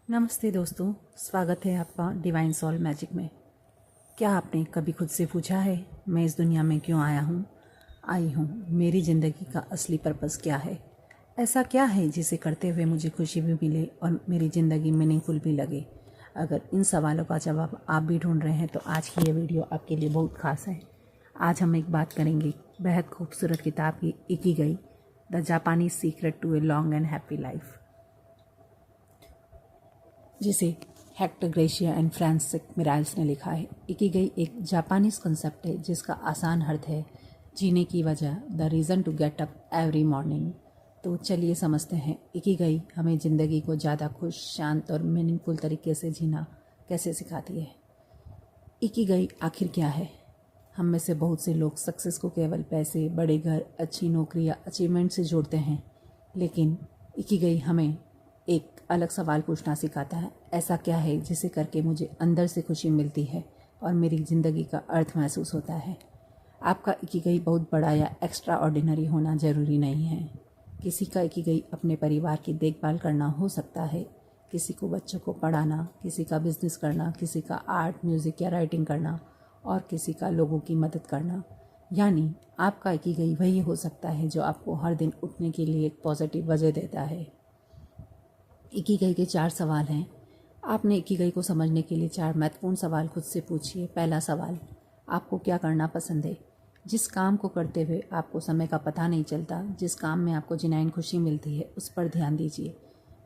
नमस्ते दोस्तों, स्वागत है आपका डिवाइन सोल मैजिक में। क्या आपने कभी खुद से पूछा है, मैं इस दुनिया में क्यों आई हूँ, मेरी ज़िंदगी का असली पर्पस क्या है? ऐसा क्या है जिसे करते हुए मुझे खुशी भी मिले और मेरी ज़िंदगी मीनिंगफुल भी लगे? अगर इन सवालों का जवाब आप भी ढूंढ रहे हैं तो आज की ये वीडियो आपके लिए बहुत खास है। आज हम एक बात करेंगे बेहद खूबसूरत किताब की इकिगाई, द जापानी secret to a long and happy life, जिसे Hector Garcia and Francesc Miralles ने लिखा है। इकिगाई एक जापानीज कंसेप्ट है जिसका आसान अर्थ है जीने की वजह, the reason to get up every morning. तो चलिए समझते हैं इकिगाई हमें ज़िंदगी को ज़्यादा खुश, शांत और मीनिंगफुल तरीके से जीना कैसे सिखाती है। इकिगाई आखिर क्या है? हम में से बहुत से लोग सक्सेस को केवल पैसे, बड़े घर, अच्छी नौकरी या अचीवमेंट से जोड़ते हैं, लेकिन इकिगाई हमें एक अलग सवाल पूछना सिखाता है। ऐसा क्या है जिसे करके मुझे अंदर से खुशी मिलती है और मेरी ज़िंदगी का अर्थ महसूस होता है? आपका इकिगाई बहुत बड़ा या एक्स्ट्रा ऑर्डिनरी होना ज़रूरी नहीं है। किसी का इकिगाई अपने परिवार की देखभाल करना हो सकता है, किसी को बच्चों को पढ़ाना, किसी का बिजनेस करना, किसी का आर्ट, म्यूज़िक या राइटिंग करना और किसी का लोगों की मदद करना। यानी आपका इकिगाई वही हो सकता है जो आपको हर दिन उठने के लिए एक पॉजिटिव वजह देता है। इकिगाई के 4 सवाल हैं। आपने इकिगाई को समझने के लिए 4 महत्वपूर्ण सवाल खुद से पूछिए। पहला सवाल, आपको क्या करना पसंद है? जिस काम को करते हुए आपको समय का पता नहीं चलता, जिस काम में आपको जेन्युइन खुशी मिलती है, उस पर ध्यान दीजिए।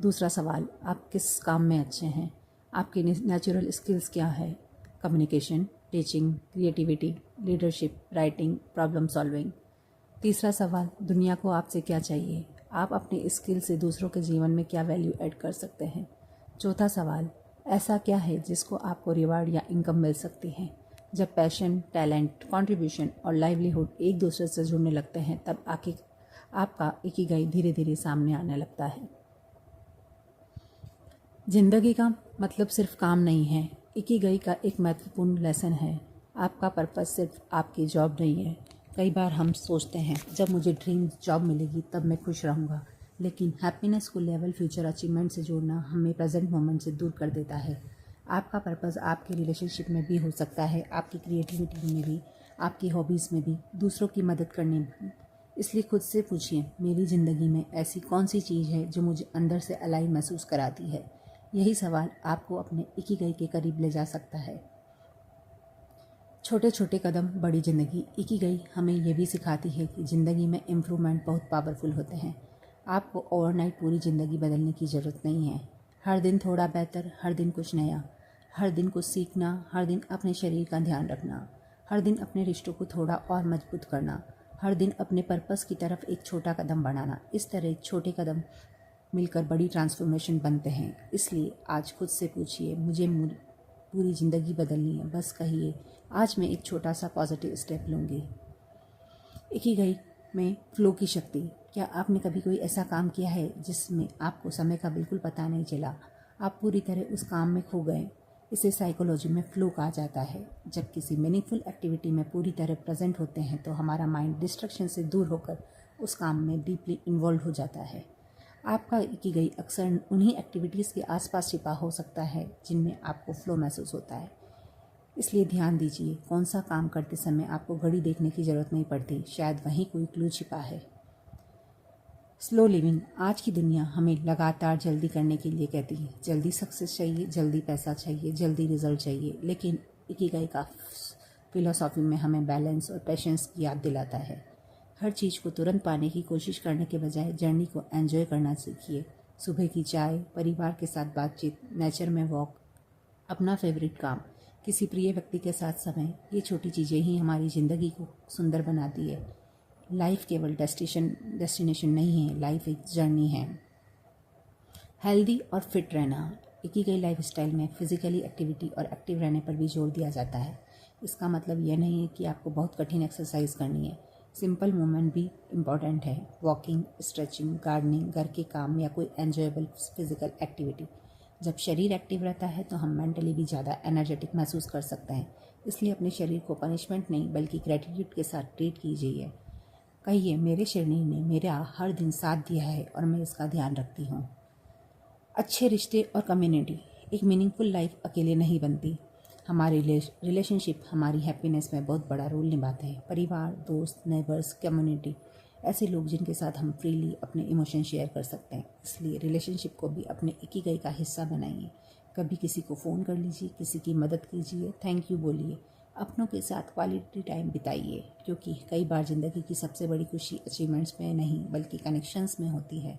दूसरा सवाल, आप किस काम में अच्छे हैं? आपकी नेचुरल स्किल्स क्या है? Communication, teaching, creativity, leadership, writing, problem solving. तीसरा सवाल, दुनिया को आपसे क्या चाहिए? आप अपनी स्किल से दूसरों के जीवन में क्या वैल्यू ऐड कर सकते हैं? चौथा सवाल, ऐसा क्या है जिसको आपको रिवार्ड या इनकम मिल सकती है? जब पैशन, टैलेंट, कंट्रीब्यूशन और लाइवलीहुड एक दूसरे से जुड़ने लगते हैं, तब आपका इकिगाई धीरे धीरे सामने आने लगता है। जिंदगी का मतलब सिर्फ काम नहीं है। इकिगाई का एक महत्वपूर्ण लेसन है, आपका पर्पस सिर्फ आपकी जॉब नहीं है। कई बार हम सोचते हैं जब मुझे ड्रीम जॉब मिलेगी तब मैं खुश रहूँगा, लेकिन हैप्पीनेस को लेवल फ्यूचर अचीवमेंट से जोड़ना हमें प्रेजेंट मोमेंट से दूर कर देता है। आपका पर्पस आपके रिलेशनशिप में भी हो सकता है, आपकी क्रिएटिविटी में भी, आपकी हॉबीज़ में भी, दूसरों की मदद करने में भी। इसलिए खुद से पूछिए, मेरी ज़िंदगी में ऐसी कौन सी चीज़ है जो मुझे अंदर से अलाइव महसूस कराती है? यही सवाल आपको अपने इकिगाई के करीब ले जा सकता है। छोटे छोटे कदम, बड़ी ज़िंदगी। इकिगाई हमें यह भी सिखाती है कि ज़िंदगी में इम्प्रूवमेंट बहुत पावरफुल होते हैं। आपको ओवरनाइट पूरी ज़िंदगी बदलने की ज़रूरत नहीं है। हर दिन थोड़ा बेहतर, हर दिन कुछ नया, हर दिन कुछ सीखना, हर दिन अपने शरीर का ध्यान रखना, हर दिन अपने रिश्तों को थोड़ा और मजबूत करना, हर दिन अपने पर्पस की तरफ एक छोटा कदम बढ़ाना। इस तरह छोटे कदम मिलकर बड़ी ट्रांसफॉर्मेशन बनते हैं। इसलिए आज खुद से पूछिए, मुझे पूरी ज़िंदगी बदलनी है, बस कहिए आज मैं एक छोटा सा पॉजिटिव स्टेप लूँगी। इकिगाई में फ्लो की शक्ति। क्या आपने कभी कोई ऐसा काम किया है जिसमें आपको समय का बिल्कुल पता नहीं चला, आप पूरी तरह उस काम में खो गए? इसे साइकोलॉजी में फ्लो कहा जाता है। जब किसी मीनिंगफुल एक्टिविटी में पूरी तरह प्रेजेंट होते हैं तो हमारा माइंड डिस्ट्रैक्शन से दूर होकर उस काम में डीपली इन्वॉल्व हो जाता है। आपका इकिगाई अक्सर उन्हीं एक्टिविटीज़ के आसपास छिपा हो सकता है जिनमें आपको फ्लो महसूस होता है। इसलिए ध्यान दीजिए, कौन सा काम करते समय आपको घड़ी देखने की ज़रूरत नहीं पड़ती, शायद वहीं कोई क्लू छिपा है। Slow living. आज की दुनिया हमें लगातार जल्दी करने के लिए कहती है। जल्दी सक्सेस चाहिए, जल्दी पैसा चाहिए, जल्दी रिजल्ट चाहिए, लेकिन इकिगाई का फिलॉसफी में हमें बैलेंस और पेशेंस की याद दिलाता है। हर चीज़ को तुरंत पाने की कोशिश करने के बजाय जर्नी को एंजॉय करना सीखिए। सुबह की चाय, परिवार के साथ बातचीत, नेचर में वॉक, अपना फेवरेट काम, किसी प्रिय व्यक्ति के साथ समय, ये छोटी चीज़ें ही हमारी ज़िंदगी को सुंदर बनाती है। लाइफ केवल डेस्टिनेशन नहीं है, लाइफ एक जर्नी है। हेल्दी और फिट रहना। इकिगाई लाइफस्टाइल में फिजिकली एक्टिविटी और एक्टिव रहने पर भी जोर दिया जाता है। इसका मतलब यह नहीं है कि आपको बहुत कठिन एक्सरसाइज करनी है, सिंपल मूवमेंट भी इम्पॉर्टेंट है। वॉकिंग, स्ट्रेचिंग, गार्डनिंग, घर के काम या कोई एन्जॉयबल फिजिकल एक्टिविटी। जब शरीर एक्टिव रहता है तो हम मेंटली भी ज़्यादा एनर्जेटिक महसूस कर सकते हैं। इसलिए अपने शरीर को पनिशमेंट नहीं बल्कि ग्रेटिट्यूड के साथ ट्रीट कीजिए। कहिए, मेरे शरीर ने मेरा हर दिन साथ दिया है और मैं इसका ध्यान रखती हूँ। अच्छे रिश्ते और कम्युनिटी। एक मीनिंगफुल लाइफ अकेले नहीं बनती। हमारे रिलेशनशिप हमारी हैप्पीनेस में बहुत बड़ा रोल निभाते हैं। परिवार, दोस्त, नेबर्स, कम्युनिटी, ऐसे लोग जिनके साथ हम फ्रीली अपने इमोशन शेयर कर सकते हैं। इसलिए रिलेशनशिप को भी अपने इकिगाई का हिस्सा बनाइए। कभी किसी को फ़ोन कर लीजिए, किसी की मदद कीजिए, थैंक यू बोलिए, अपनों के साथ क्वालिटी टाइम बिताइए, क्योंकि कई बार ज़िंदगी की सबसे बड़ी खुशी अचीवमेंट्स में नहीं बल्कि कनेक्शंस में होती है।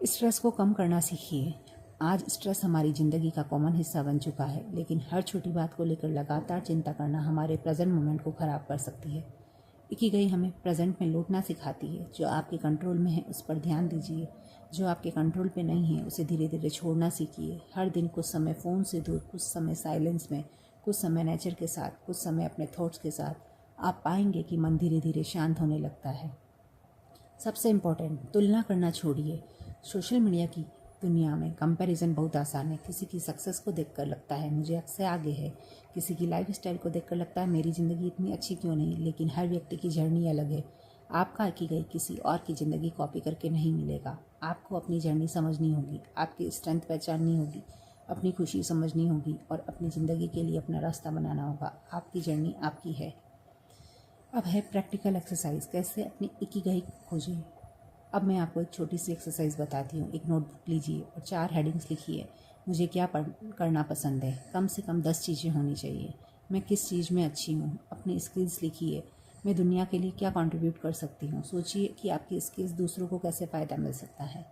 स्ट्रेस को कम करना सीखिए। आज स्ट्रेस हमारी ज़िंदगी का कॉमन हिस्सा बन चुका है, लेकिन हर छोटी बात को लेकर लगातार चिंता करना हमारे प्रेजेंट मोमेंट को ख़राब कर सकती है। इकिगाई हमें प्रेजेंट में लौटना सिखाती है। जो आपके कंट्रोल में है उस पर ध्यान दीजिए, जो आपके कंट्रोल पे नहीं है उसे धीरे धीरे छोड़ना सीखिए। हर दिन कुछ समय फ़ोन से दूर, कुछ समय साइलेंस में, कुछ समय नेचर के साथ, कुछ समय अपने थॉट्स के साथ। आप पाएंगे कि मन धीरे धीरे शांत होने लगता है। सबसे इम्पोर्टेंट, तुलना करना छोड़िए। सोशल मीडिया की दुनिया में कंपैरिजन बहुत आसान है। किसी की सक्सेस को देखकर लगता है मुझे इससे आगे है, किसी की लाइफस्टाइल को देखकर लगता है मेरी ज़िंदगी इतनी अच्छी क्यों नहीं। लेकिन हर व्यक्ति की जर्नी अलग है। आपका इकिगाई किसी और की ज़िंदगी कॉपी करके नहीं मिलेगा। आपको अपनी जर्नी समझनी होगी, आपकी स्ट्रेंथ पहचाननी होगी, अपनी खुशी समझनी होगी और अपनी ज़िंदगी के लिए अपना रास्ता बनाना होगा। आपकी जर्नी आपकी है। अब है प्रैक्टिकल एक्सरसाइज, कैसे अपनी इकिगाई खोजें। अब मैं आपको एक छोटी सी एक्सरसाइज बताती हूँ। एक नोटबुक लीजिए और 4 हेडिंग्स लिखिए। मुझे क्या करना पसंद है, कम से कम 10 चीज़ें होनी चाहिए। मैं किस चीज़ में अच्छी हूँ, अपनी स्किल्स लिखिए। मैं दुनिया के लिए क्या कंट्रीब्यूट कर सकती हूँ। सोचिए कि आपकी स्किल्स दूसरों को कैसे फ़ायदा मिल सकता है।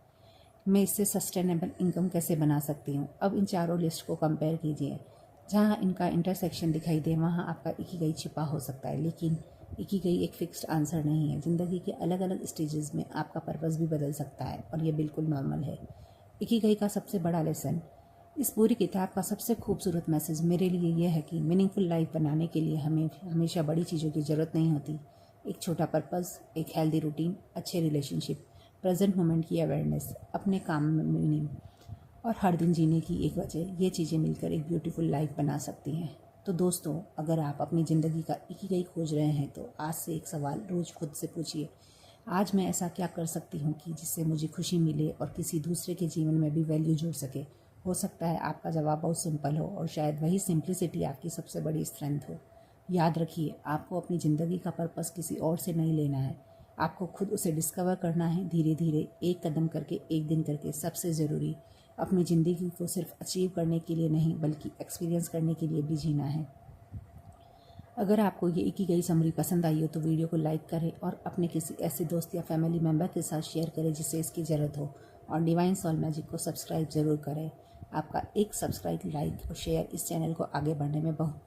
मैं इससे सस्टेनेबल इनकम कैसे बना सकती हूँ। अब इन चारों लिस्ट को कंपेयर कीजिए। जहाँ इनका इंटरसेक्शन दिखाई दे वहाँ आपका इकिगाई छिपा हो सकता है, लेकिन इकिगाई एक फिक्स्ड आंसर नहीं है। ज़िंदगी के अलग अलग स्टेजेस में आपका पर्पस भी बदल सकता है और ये बिल्कुल नॉर्मल है। इकिगाई का सबसे बड़ा लेसन, इस पूरी किताब का सबसे खूबसूरत मैसेज मेरे लिए यह है कि मीनिंगफुल लाइफ बनाने के लिए हमें हमेशा बड़ी चीज़ों की ज़रूरत नहीं होती। एक छोटा पर्पस, एक हेल्दी रूटीन, अच्छे रिलेशनशिप, प्रेजेंट मोमेंट की अवेयरनेस, अपने काम में मीनिंग और हर दिन जीने की एक वजह, ये चीज़ें मिलकर एक ब्यूटीफुल लाइफ बना सकती हैं। तो दोस्तों, अगर आप अपनी ज़िंदगी का इकिगाई खोज रहे हैं तो आज से एक सवाल रोज़ खुद से पूछिए, आज मैं ऐसा क्या कर सकती हूँ कि जिससे मुझे खुशी मिले और किसी दूसरे के जीवन में भी वैल्यू जुड़ सके। हो सकता है आपका जवाब बहुत सिंपल हो और शायद वही सिंप्लिसिटी आपकी सबसे बड़ी स्ट्रेंथ हो। याद रखिए, आपको अपनी ज़िंदगी का पर्पस किसी और से नहीं लेना है, आपको खुद उसे डिस्कवर करना है। धीरे धीरे, एक कदम करके, एक दिन करके। सबसे ज़रूरी, अपनी ज़िंदगी को सिर्फ अचीव करने के लिए नहीं बल्कि एक्सपीरियंस करने के लिए भी जीना है। अगर आपको ये इकिगाई समरी पसंद आई हो तो वीडियो को लाइक करें और अपने किसी ऐसे दोस्त या फैमिली मेम्बर के साथ शेयर करें जिसे इसकी ज़रूरत हो। और डिवाइन सोल मैजिक को सब्सक्राइब ज़रूर करें। आपका एक सब्सक्राइब, लाइक और शेयर इस चैनल को आगे बढ़ने में बहुत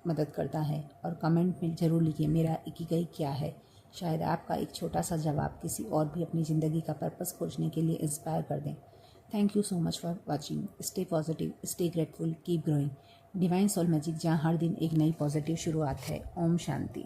मदद करता है। और कमेंट में ज़रूर लिखिए मेरा इकिगाई क्या है। शायद आपका एक छोटा सा जवाब किसी और भी अपनी ज़िंदगी का पर्पस खोजने के लिए इंस्पायर कर दें। Thank you so much for watching. Stay positive, stay grateful, keep growing. Divine soul magic, जहाँ हर दिन एक नई पॉजिटिव शुरुआत है। ओम शांति।